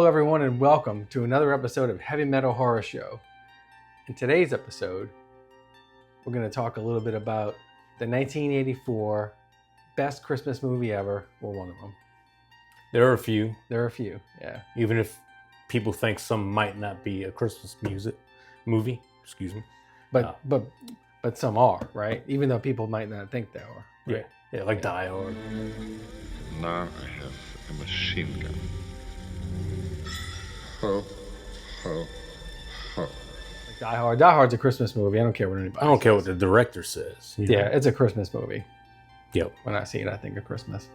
Hello, everyone, and welcome to another episode of Heavy Metal Horror Show. In today's episode, we're going to talk a little bit about the 1984 best Christmas movie ever, or one of them. There are a few. Yeah. Even if people think some might not be a Christmas movie. Excuse me. But some are, right? Even though people might not think they are. Right? Yeah, like Die Hard. Now I have a machine gun. Ho, ho, ho. Like Die Hard. Die Hard's a Christmas movie. I don't care what anybody I don't care what says. the director says. Yeah, it's a Christmas movie. Yep. When I see it, I think of Christmas.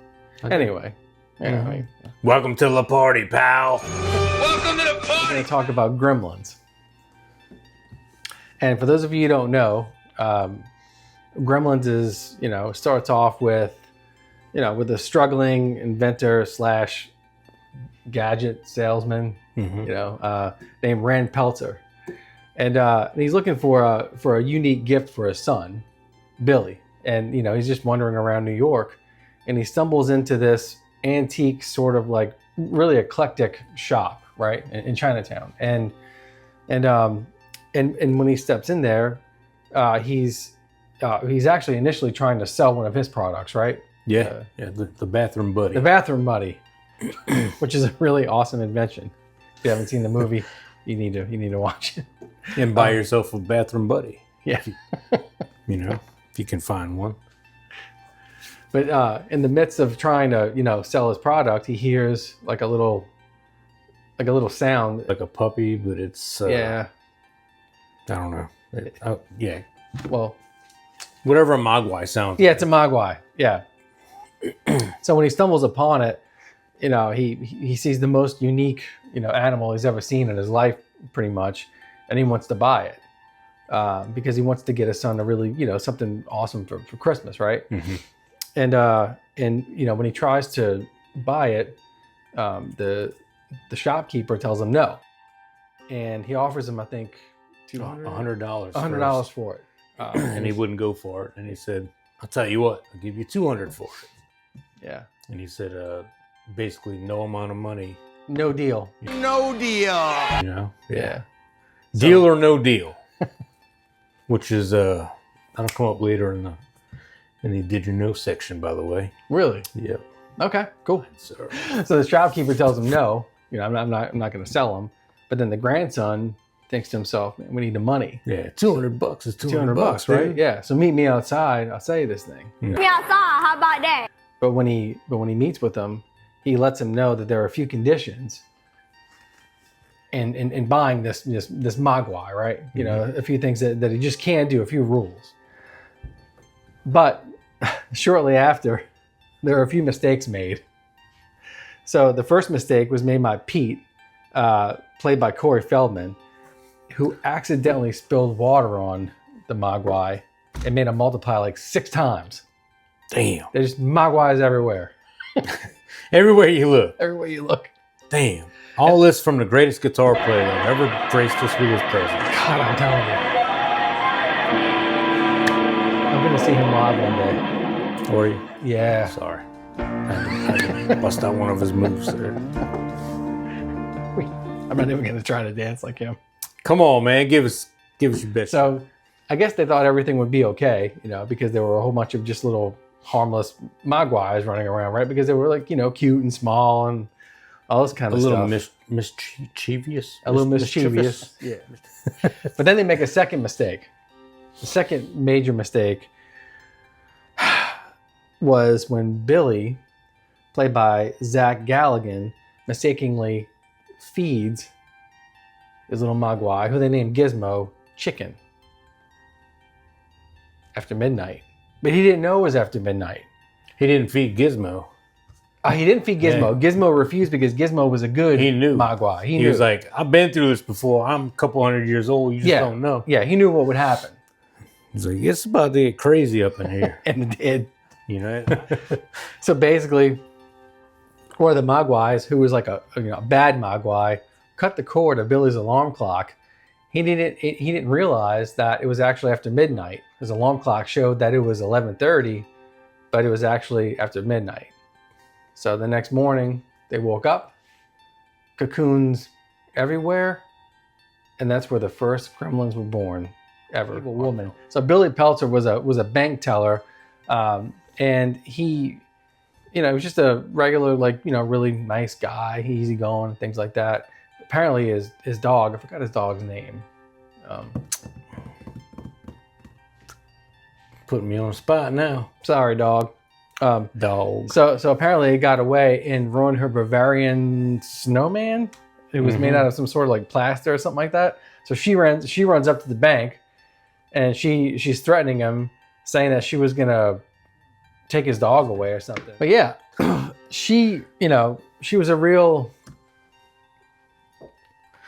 Okay. Anyway. Yeah, I mean, Welcome to the party, pal. we're going to talk about Gremlins. And for those of you who don't know, Gremlins is, starts off with, with a struggling inventor slash gadget salesman, named Rand Peltzer. And he's looking for a unique gift for his son, Billy. And, he's just wandering around New York, and he stumbles into this antique sort of like really eclectic shop, right, in Chinatown. And when he steps in there, he's actually initially trying to sell one of his products, right? Yeah, the bathroom buddy. The bathroom buddy, which is a really awesome invention. If you haven't seen the movie, you need to watch it. And buy yourself a bathroom buddy. Yeah. If you can find one. But in the midst of trying to, sell his product, he hears like a little sound. Like a puppy, but it's Yeah. I don't know. Yeah. Well, Whatever a mogwai sounds. yeah, it's a mogwai. Yeah. So when he stumbles upon it, he sees the most unique, animal he's ever seen in his life, pretty much, and he wants to buy it because he wants to get his son a really, something awesome for Christmas, right? Mm-hmm. And when he tries to buy it, the shopkeeper tells him no, and he offers him, I think, $100. $100 for it, And he wouldn't go for it. And he said, "I'll tell you what, I'll give you $200 for it." Yeah. And he said, basically, no amount of money. No deal. No deal. Yeah. Deal or no deal, which is that'll come up later in the Did You Know section, by the way. Really? Yep. Okay. Cool. So So the shopkeeper tells him no. I'm not going to sell him. But then the grandson thinks to himself, "Man, we need the money. yeah, $200 is $200, right? dude. Yeah. So meet me outside. I'll sell you this thing." How about that? But when he meets with him, he lets him know that there are a few conditions in buying this mogwai, right? A few things that he just can't do, a few rules. But shortly after, there are a few mistakes made. So the first mistake was made by Pete, played by Corey Feldman, who accidentally spilled water on the mogwai and made him multiply like 6 times. Damn. There's mogwais everywhere. Everywhere you look. Everywhere you look. Damn. All this from the greatest guitar player that ever graced us with his presence. God, I'm telling you. I'm going to see him live one day. Or you? Yeah. Sorry. I had to bust out one of his moves there. I'm not even going to try to dance like him. Come on, man. Give us your best. So I guess they thought everything would be okay, because there were a whole bunch of just little harmless mogwais running around, right? Because they were like, cute and small and all this kind of stuff. Mischievous. A little mischievous. Yeah. But then they make a second mistake. The second major mistake was when Billy, played by Zach Galligan, mistakenly feeds his little mogwai, who they named Gizmo, chicken after midnight. But he didn't know it was after midnight. He didn't feed Gizmo. He didn't feed Gizmo. Yeah. Gizmo refused because Gizmo was a good He knew. mogwai. He was like, "I've been through this before. I'm a couple hundred years old. You just don't know." Yeah, he knew what would happen. He's like, "It's about to get crazy up in here." And it did. So basically, one of the mogwais, who was like a bad mogwai, cut the cord of Billy's alarm clock. He didn't realize that it was actually after midnight. His alarm clock showed that it was 11:30, but it was actually after midnight. So the next morning, they woke up, cocoons everywhere, and that's where the first gremlins were born ever. A woman. So Billy Peltzer was a bank teller, and he, he was just a regular, like, really nice guy, easygoing, things like that. Apparently, his dog, I forgot his dog's name. Putting me on the spot now. Sorry, dog. Dog. So apparently it got away and ruined her Bavarian snowman. It was made out of some sort of like plaster or something like that. So she runs up to the bank, and she's threatening him, saying that she was gonna take his dog away or something. But yeah, she was a real.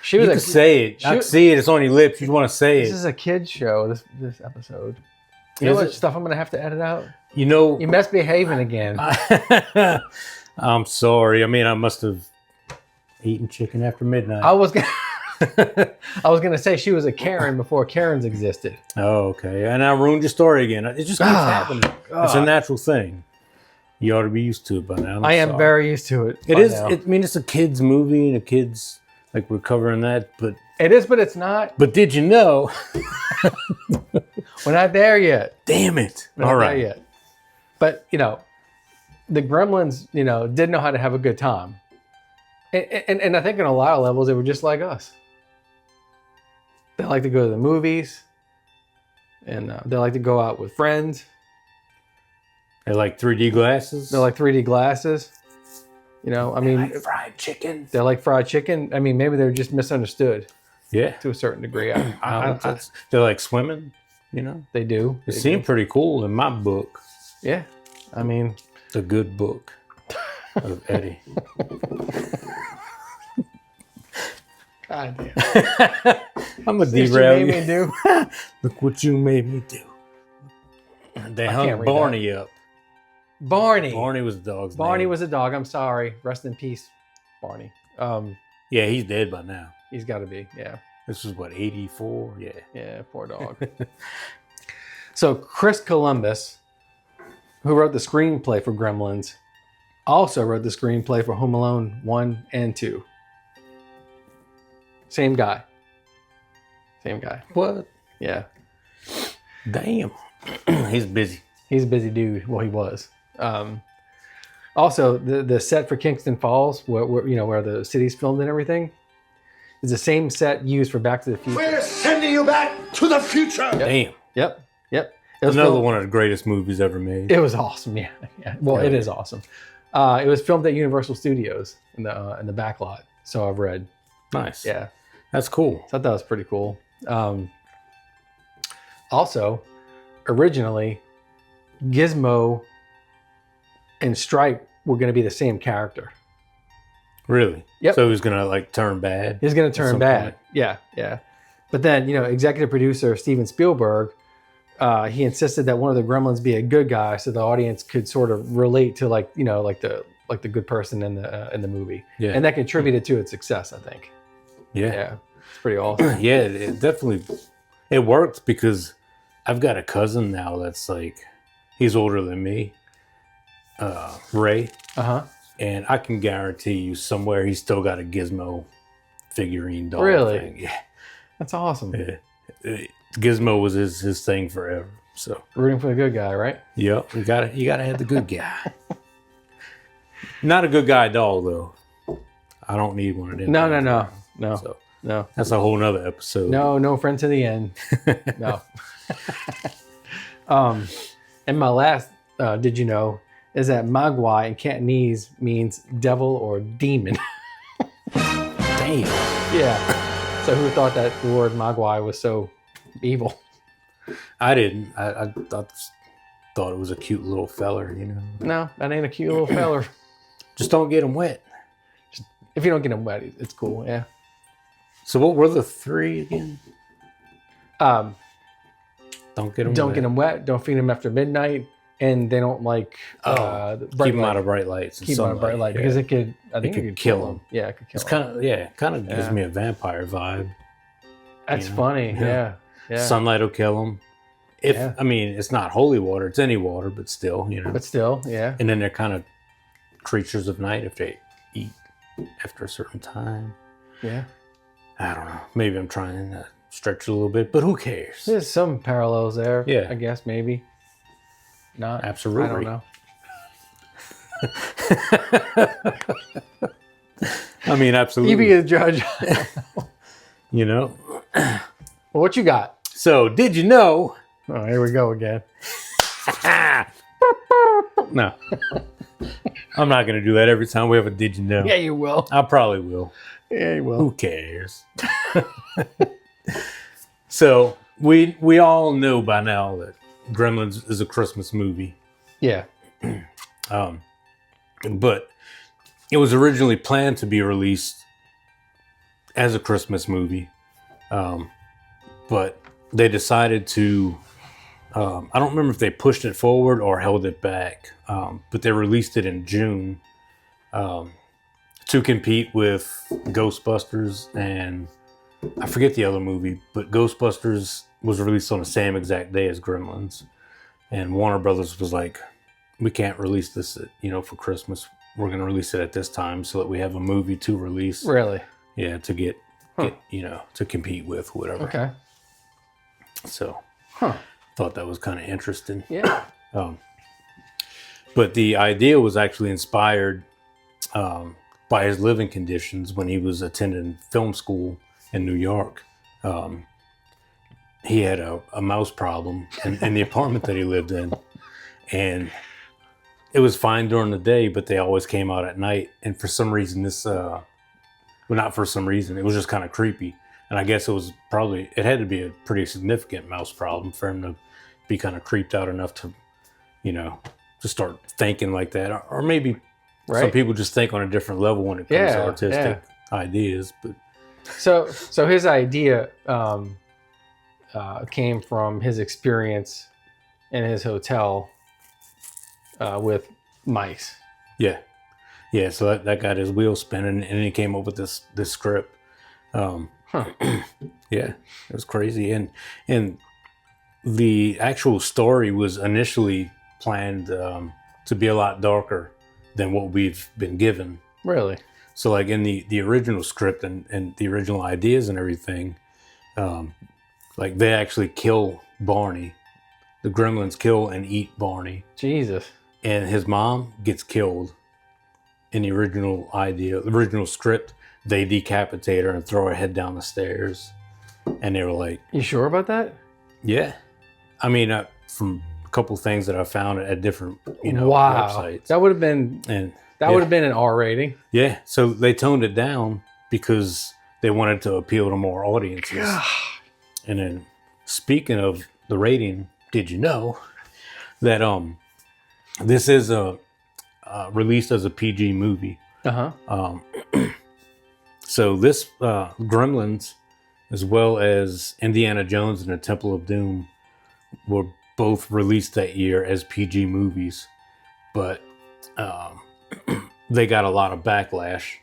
She was You can say it. I see it. It's on your lips. You want to say This it. is a kid's show. This episode. You know what stuff I'm gonna have to edit out? You You misbehaving again. I'm sorry. I mean, I must have eaten chicken after midnight. I was gonna say she was a Karen before Karens existed. Oh, okay. And I ruined your story again. It just keeps happening. It's a natural thing. You ought to be used to it by now. I am very used to it. It by is. now. I mean, it's a kid's movie, and a kid's like we're covering that. But It is, but it's not. But did you know? We're not there yet. Damn it! We're All not right. there yet. But the Gremlins, did know how to have a good time, and I think on a lot of levels they were just like us. They like to go to the movies, and they like to go out with friends. They like 3D glasses. They like 3D glasses. I mean, like fried chicken. they like fried chicken. I mean, maybe they were just misunderstood Yeah. to a certain degree. They like swimming. They do. It They seemed do. pretty cool in my book. Yeah. I mean, The good book of Eddie. God damn. I'm a See what you derail made you. me do? Look what you made me do. They can't hung read Barney up. Barney. Barney was the dog's Barney name. was a dog. I'm sorry. Rest in peace, Barney. Yeah, he's dead by now. He's got to be. Yeah. This was what, 84? Yeah. Yeah. Poor dog. So Chris Columbus, who wrote the screenplay for Gremlins, also wrote the screenplay for Home Alone 1 and 2. Same guy. Same guy. What? Yeah. Damn. He's busy. He's a busy dude. Well, he was. Also, the set for Kingston Falls, where the city's filmed and everything, is the same set used for Back to the Future. We're sending you back to the future. Damn. Yep. It was Another filmed- one of the greatest movies ever made. It was awesome. Yeah. Well, it is awesome. It was filmed at Universal Studios in the back lot. So I've read. Nice. Yeah. That's cool. So I thought that was pretty cool. Also, originally, Gizmo and Stripe were going to be the same character. Really? Yep. So he's going to like turn bad? He's going to turn some bad. point. Yeah. But then, executive producer Steven Spielberg, he insisted that one of the Gremlins be a good guy, so the audience could sort of relate to like the good person in the movie. Yeah. And that contributed to its success, I think. Yeah. Yeah. It's pretty awesome. Yeah, it definitely, it worked because I've got a cousin now that's like, he's older than me, Ray. Uh-huh. And I can guarantee you somewhere he's still got a Gizmo figurine dog Really? thing. Yeah. That's awesome. Yeah. Gizmo was his thing forever. So Rooting for the good guy, right? yep, you gotta have the good guy. Not a good guy dog though. I don't need one of them. No. So No. that's a whole nother episode. No friend to the end. No. And my last did you know is that Mogwai in Cantonese means devil or demon. Damn. Yeah. So who thought that the word Mogwai was so evil? I didn't. I thought it was a cute little feller, No, that ain't a cute little feller. Just don't get him wet. If you don't get him wet, it's cool. Yeah. So what were the three again? Don't get him Don't wet. get him wet. Don't feed him after midnight, and they don't like Keep him out of bright lights. And keep him out of bright light because it could. I think could it could kill him. Yeah, it could kill It's him. kind of gives Yeah. me a vampire vibe. That's you know? funny. Yeah. Yeah. Sunlight will kill him. Yeah. I mean, it's not holy water; it's any water, but still, But still, yeah. And then they're kind of creatures of night if they eat. after a certain time. Yeah. I don't know. Maybe I'm trying to stretch it a little bit, but who cares? There's some parallels there. Yeah. I guess maybe. Not. Absolutely. I don't know. I mean, absolutely. You be the judge. You know? Well, what you got? So, did you know? Oh, here we go again. No. I'm not going to do that every time we have a did you know. Yeah, you will. I probably will. Yeah, you will. Who cares? So, we all know by now that Gremlins is a Christmas movie. Yeah. But it was originally planned to be released as a Christmas movie. But they decided to, I don't remember if they pushed it forward or held it back, but they released it in June to compete with Ghostbusters and I forget the other movie, but Ghostbusters was released on the same exact day as Gremlins. And Warner Brothers was like, we can't release this, for Christmas. We're going to release it at this time so that we have a movie to release. Really? Yeah, to get to compete with, whatever. Okay. So, thought that was kind of interesting. Yeah. But the idea was actually inspired by his living conditions when he was attending film school in New York. He had a mouse problem in the apartment that he lived in. And it was fine during the day, but they always came out at night. And for some reason, not for some reason, it was just kind of creepy. And I guess it had to be a pretty significant mouse problem for him to be kind of creeped out enough to, to start thinking like that. Or maybe some people just think on a different level when it comes to artistic ideas. But So his idea came from his experience in his hotel with mice. Yeah. So that got his wheels spinning, and he came up with this script. Yeah, it was crazy, and the actual story was initially planned to be a lot darker than what we've been given. Really? So, like in the original script and the original ideas and everything, like they actually kill Barney. The Gremlins kill and eat Barney. Jesus. And his mom gets killed. In the original script, they decapitate her and throw her head down the stairs. And they were like, You sure about that? yeah. I mean, from a couple things that I found at different, wow. websites. That would have been would have been an R rating. Yeah. So they toned it down because they wanted to appeal to more audiences. God. And then speaking of the rating, did you know that this is released as a PG movie? Uh-huh. So this Gremlins, as well as Indiana Jones and the Temple of Doom, were both released that year as PG movies, but they got a lot of backlash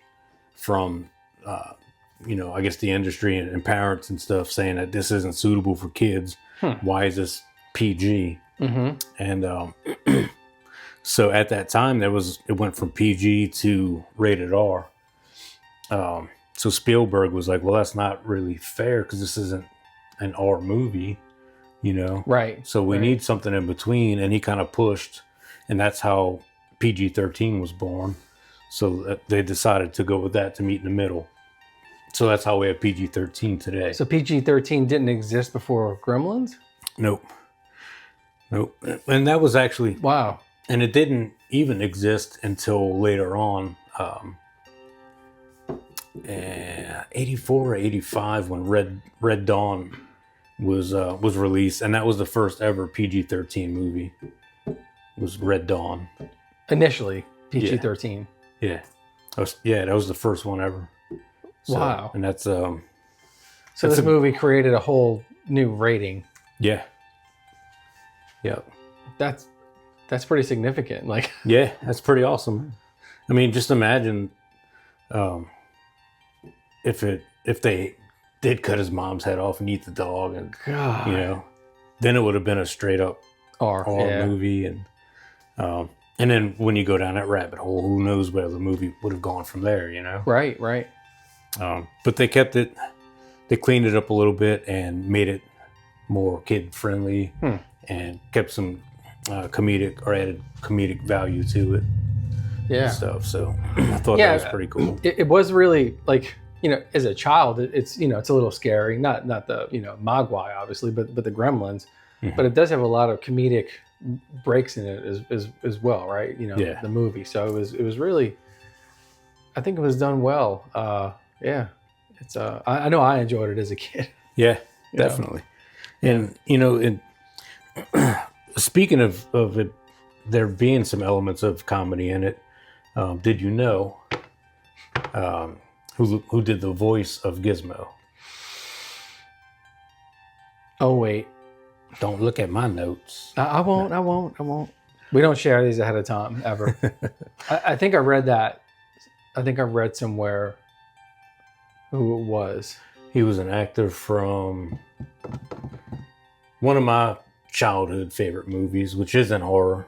from, I guess the industry and parents and stuff saying that this isn't suitable for kids. Why is this PG? Mm-hmm. And so at that time, it went from PG to rated R. So Spielberg was like, well, that's not really fair because this isn't an R movie, Right. So we need something in between. And he kind of pushed, and that's how PG-13 was born. So they decided to go with that to meet in the middle. So that's how we have PG-13 today. So PG-13 didn't exist before Gremlins? Nope. And that was actually... Wow. And it didn't even exist until later on, 84 or 85, when Red Dawn was released, and that was the first ever PG-13 movie. Was Red Dawn Initially, PG-13. Yeah, that was the first one ever. So, wow. And that's so this movie created a whole new rating. Yeah. That's pretty significant. Like, yeah, that's pretty awesome. I mean, just imagine if they did cut his mom's head off and eat the dog, and God. then it would have been a straight up R movie. And And then when you go down that rabbit hole, who knows where the movie would have gone from there, you know? Right, right. But they kept it, they cleaned it up a little bit and made it more kid friendly and kept some comedic or added comedic value to it. Yeah. And stuff. So I thought that was pretty cool. It was really like, as a child, it's it's a little scary. Not the Mogwai obviously, but the Gremlins. Mm-hmm. But it does have a lot of comedic breaks in it as well, right? The movie. So it was really, I think it was done well. Yeah, it's I know I enjoyed it as a kid. Yeah, definitely. And speaking of it, there being some elements of comedy in it. Did you know who did the voice of Gizmo? Oh wait, don't look at my notes. I won't. We don't share these ahead of time ever. I think I read that. I think I read somewhere who it was. He was an actor from one of my childhood favorite movies, which isn't horror.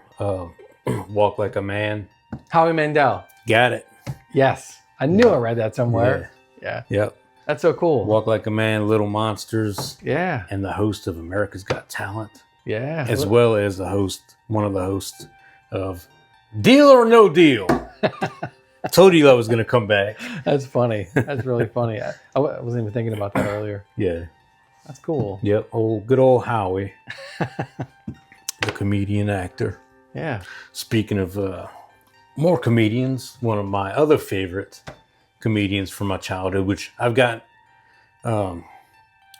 Walk Like a Man. Howie Mandel. Got it. Yes. I knew I read that somewhere. Yeah. Yep. That's so cool. Walk Like a Man, Little Monsters. Yeah. And the host of America's Got Talent. Yeah. As well as one of the hosts of Deal or No Deal. I told you I was going to come back. That's funny. That's really funny. I wasn't even thinking about that earlier. Yeah. That's cool. Yep. Good old Howie. The comedian actor. Yeah. Speaking of more comedians, one of my other favorite comedians from my childhood, which I've got,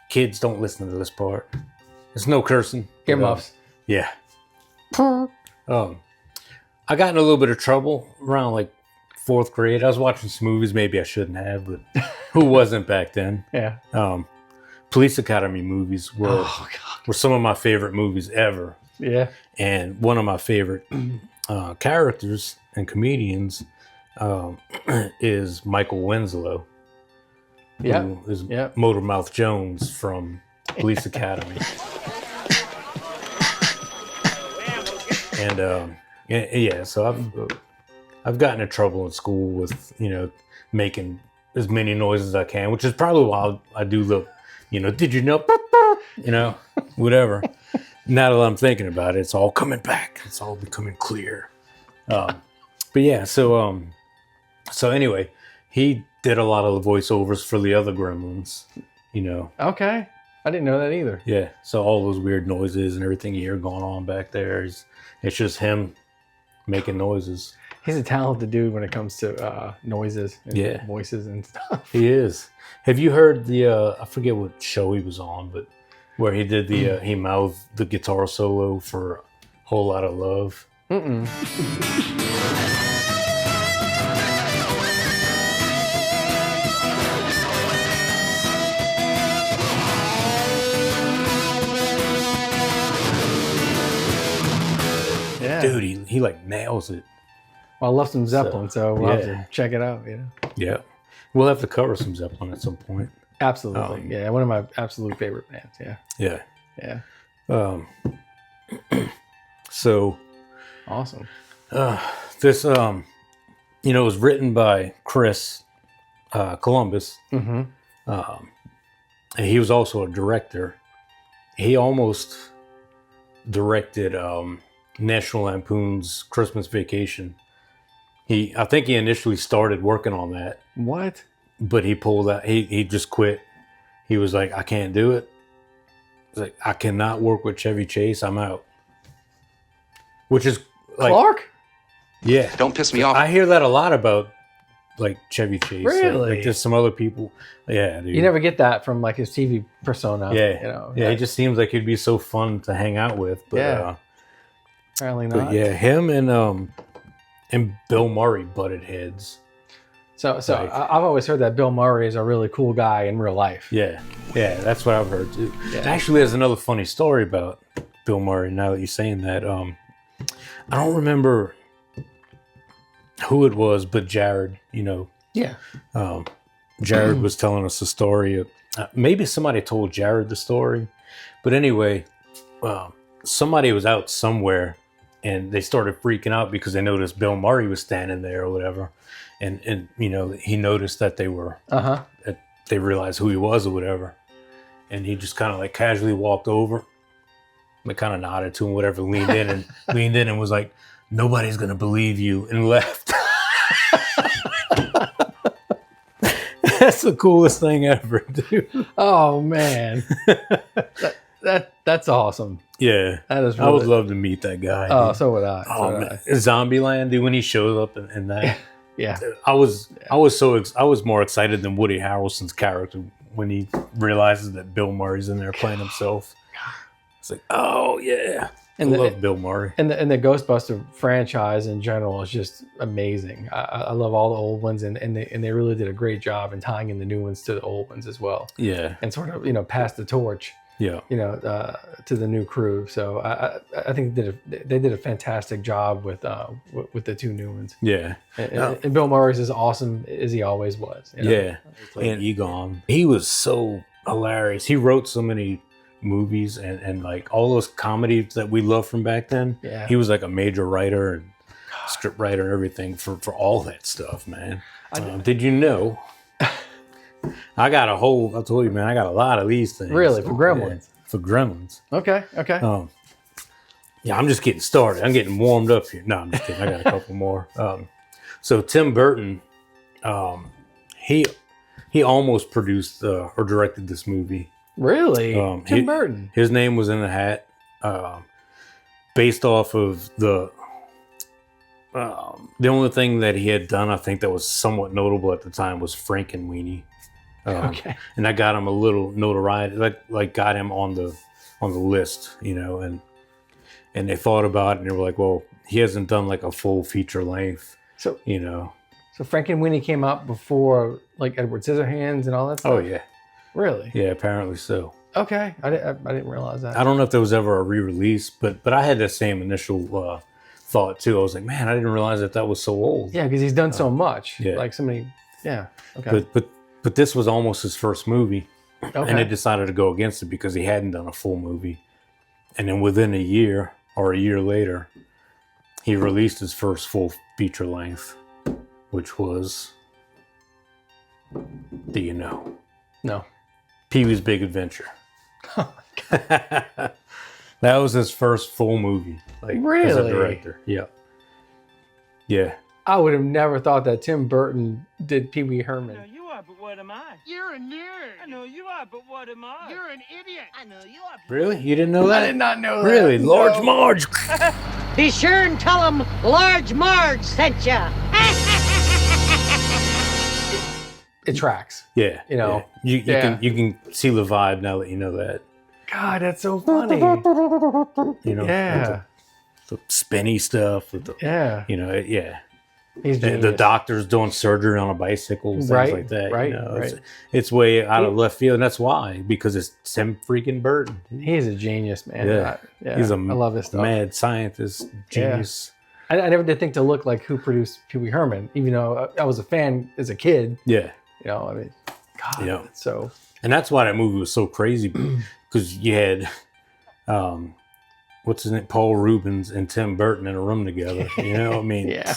kids don't listen to this part. There's no cursing. Earmuffs. Yeah. I got in a little bit of trouble around like 4th grade. I was watching some movies maybe I shouldn't have, but who wasn't back then? Yeah. Police Academy movies were some of my favorite movies ever. Yeah. And one of my favorite characters and comedians is Michael Winslow. Yeah. Who is Motormouth Jones from Police Academy. And so I've gotten in trouble in school with making as many noises as I can, which is probably why I do the did you know whatever. Now that I'm thinking about it, it's all coming back. It's all becoming clear. But yeah, so anyway, he did a lot of the voiceovers for the other Gremlins. Okay. I didn't know that either. Yeah, so all those weird noises and everything you hear going on back there it's just him making noises. He's a talented dude when it comes to noises and voices and stuff. He is. Have you heard the I forget what show he was on, but where he did the he mouthed the guitar solo for a Whole Lot of Love? Mm-mm. Yeah. Dude, he like nails it. Well, I love some Zeppelin, so we'll have to check it out. Yeah. We'll have to cover some Zeppelin at some point. Absolutely. Yeah, one of my absolute favorite bands. Yeah. Yeah. Yeah. So awesome. This it was written by Chris Columbus. Mm-hmm. And he was also a director. He almost directed National Lampoon's Christmas Vacation. I think he initially started working on that. What? But he pulled out. He just quit. He was like, I can't do it. He's like, I cannot work with Chevy Chase. I'm out. Which is like Clark? Yeah. Don't piss me off. I hear that a lot about like Chevy Chase. Really? Like there's some other people. Yeah, dude. You never get that from like his TV persona. Yeah. Yeah, he just seems like he'd be so fun to hang out with. But apparently not. But yeah, him and Bill Murray butted heads. So I've always heard that Bill Murray is a really cool guy in real life. Yeah, that's what I've heard too. Yeah. Actually, there's another funny story about Bill Murray. Now that you're saying that, I don't remember who it was, but Jared. Yeah. Jared was telling us a story. Maybe somebody told Jared the story, but anyway, somebody was out somewhere and they started freaking out because they noticed Bill Murray was standing there or whatever, and you know, he noticed that they were that they realized who he was or whatever, and he just kind of like casually walked over, like kind of nodded to him, whatever, leaned in and was like, "Nobody's gonna believe you," and left. That's the coolest thing ever, dude. Oh man, that's awesome. Yeah, That is. I would really- love to meet that guy. Oh, dude. so would I. Oh man, Zombieland, dude. When he showed up in that, Yeah. I was more excited than Woody Harrelson's character when he realizes that Bill Murray's in there playing himself. It's like, oh yeah, And I love Bill Murray. And the Ghostbuster franchise in general is just amazing. I love all the old ones, and they really did a great job in tying in the new ones to the old ones as well, Yeah, and sort of pass the torch, yeah, to the new crew. So I think they did a fantastic job with the two new ones. yeah, And Bill Murray's as awesome as he always was. yeah. And Egon, he was so hilarious. He wrote so many movies and like all those comedies that we love from back then. Yeah. He was like a major writer and script writer and everything for all that stuff, man. Did you know? I told you, man, I got a lot of these things. Really? For Gremlins? Yeah, for Gremlins. Okay. Yeah, I'm just getting started. I'm getting warmed up here. No, I'm just kidding. I got a couple more. So Tim Burton, he almost produced or directed this movie. Really? Tim Burton. His name was in the hat, based off of the only thing that he had done, I think, that was somewhat notable at the time was Frankenweenie. Okay. And that got him a little notoriety, like got him on the list, and they thought about it and they were like, well, he hasn't done like a full feature length, So So Frankenweenie came out before like Edward Scissorhands and all that stuff? Oh yeah, Really? yeah, apparently so. Okay. I didn't realize that. I don't know if there was ever a re-release, but I had the same initial thought too. I was like, man, I didn't realize that was so old. Yeah, because he's done so much. yeah. Like so many. Yeah. Okay. But this was almost his first movie, Okay. and they decided to go against it because he hadn't done a full movie. And then within a year or a year later, he released his first full feature length, which was, do you know? No. Pee-wee's Big Adventure. That was his first full movie, like as a Really? director. Yeah. Yeah. I would have never thought that Tim Burton did Pee Wee Herman. No, you are, but what am I? You're a nerd. I know you are, but what am I? You're an idiot. I know you are. Really? You didn't know that? I did not know that. Really? No. Large Marge. Be sure and tell them Large Marge sent ya. It tracks. Yeah. You know, yeah. yeah. You can see the vibe now that you know that. God, that's so funny. You know, Yeah. the spinny stuff. With the, Yeah. yeah. He's The genius. doctor's doing surgery on a bicycle, things Right, like that. right, It's, right. it's way out of left field, and that's why, because it's Tim freaking Burton. He's a genius, man. Yeah. He's a I love his stuff. mad scientist, genius. I never did think to look like who produced Pee Wee Herman, even though I was a fan as a kid. Yeah. I mean, God, Yeah. it's so. And that's why that movie was so crazy, because you had, what's his name, Paul Rubens and Tim Burton in a room together. I mean, Yeah.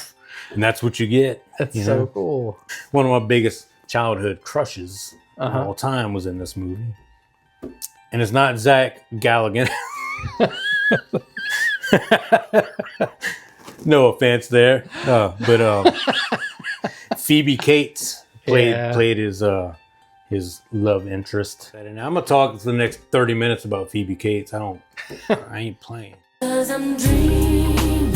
and that's what you get. That's you so know? cool. One of my biggest childhood crushes Uh-huh. of all time was in this movie. And it's not Zach Galligan. No offense there. But Phoebe Cates played his love interest. And I'm gonna talk for the next 30 minutes about Phoebe Cates. I ain't playing. 'Cause I'm dreaming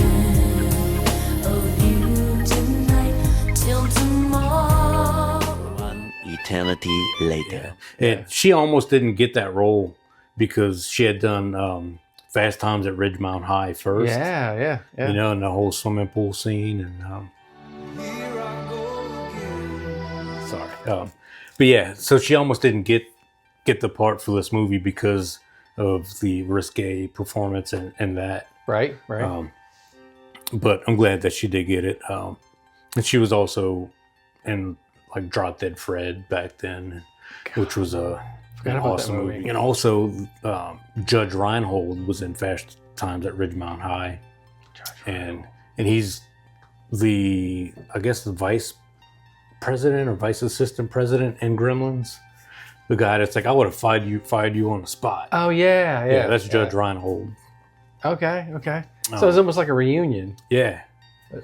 of you tonight till tomorrow. One eternity later. And she almost didn't get that role because she had done Fast Times at Ridgemont High first. Yeah. And the whole swimming pool scene and sorry. But yeah, so she almost didn't get the part for this movie because of the risque performance and that. Right. But I'm glad that she did get it. And she was also in like Drop Dead Fred back then, which was an Forgot about that awesome movie. movie. And also Judge Reinhold was in Fast Times at Ridgemont High. and he's the vice president or vice assistant president in Gremlins. The guy that's like, I would have fired you on the spot. Oh yeah. Yeah, that's Judge Reinhold. Okay. So it's almost like a reunion. Yeah.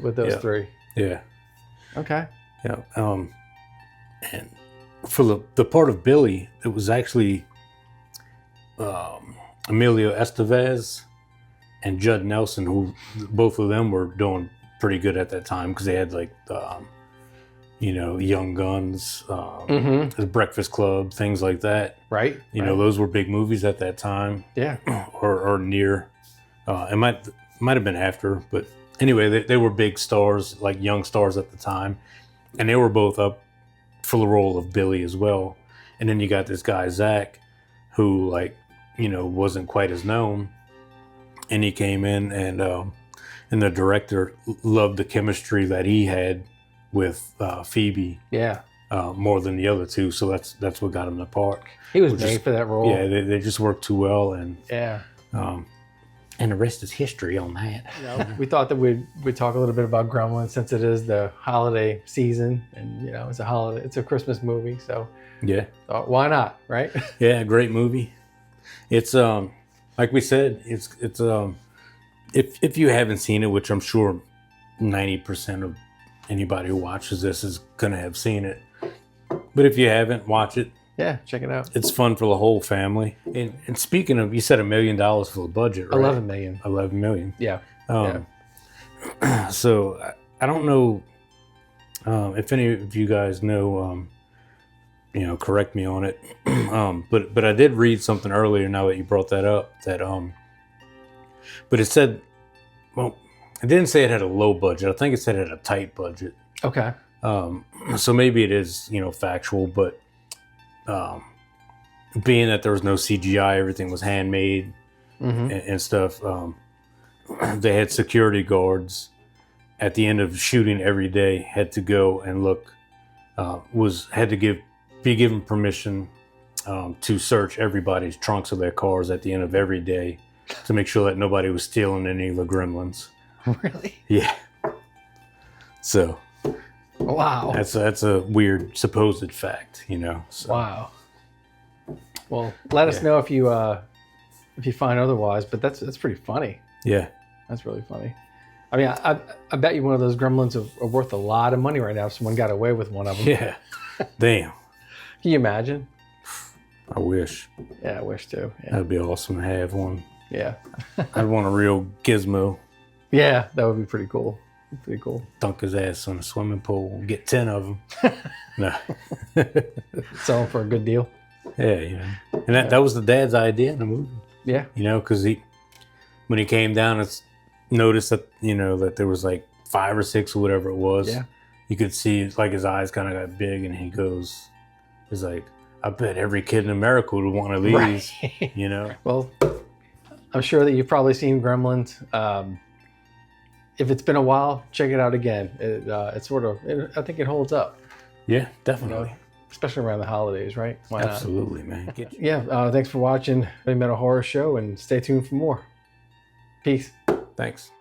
With those three. Yeah. Okay. Yeah. And for the part of Billy, it was actually Emilio Estevez and Judd Nelson, who both of them were doing pretty good at that time because they had like Young Guns, The Breakfast Club, things like that. Right. You know, those were big movies at that time. Yeah. or near. It might have been after, but anyway, they were big stars, like young stars at the time, and they were both up for the role of Billy as well. And then you got this guy Zach, who wasn't quite as known, and he came in, and the director loved the chemistry that he had with Phoebe. Yeah. More than the other two, so that's what got him the part. He was made for that role. Yeah, they just worked too well, and yeah. And the rest is history on that. We thought that we'd talk a little bit about Gremlins since it is the holiday season, and it's a Christmas movie, so yeah, why not, right? Yeah, great movie. It's like we said, it's if you haven't seen it, which I'm sure 90% of anybody who watches this is gonna have seen it, but if you haven't, watch it. Yeah, check it out. It's fun for the whole family. And speaking of, you said $1 million for the budget, right? 11 million. 11 million. Yeah. So I don't know if any of you guys know, correct me on it. But I did read something earlier. Now that you brought that up, but it said, well, it didn't say it had a low budget. I think it said it had a tight budget. Okay. So maybe it is, factual, but being that there was no CGI, everything was handmade and stuff. They had security guards at the end of shooting every day, had to go and look, be given permission to search everybody's trunks of their cars at the end of every day to make sure that nobody was stealing any of the Gremlins. Really? Yeah. So. Wow. That's a weird supposed fact, So. Wow. Well, let us know if you find otherwise, but that's pretty funny. Yeah. That's really funny. I mean, I bet you one of those Gremlins are worth a lot of money right now if someone got away with one of them. Yeah. Damn. Can you imagine? I wish. Yeah, I wish too. Yeah. That'd be awesome to have one. Yeah. I'd want a real gizmo. Yeah, that would be pretty cool. Pretty cool. Dunk his ass in a swimming pool. Get 10 of them. No. Sell them for a good deal. Yeah. And that was the dad's idea in the movie. Yeah. Because when he came down, it's noticed that that there was like 5 or 6 or whatever it was. Yeah. You could see like his eyes kind of got big, and he's like, I bet every kid in America would want one of these. Right. Well, I'm sure that you've probably seen Gremlins. If it's been a while, check it out again. I think it holds up. Yeah, definitely. Especially around the holidays, right? Why Absolutely, man. Yeah. Thanks for watching the Metal Horror Show, and stay tuned for more. Peace. Thanks.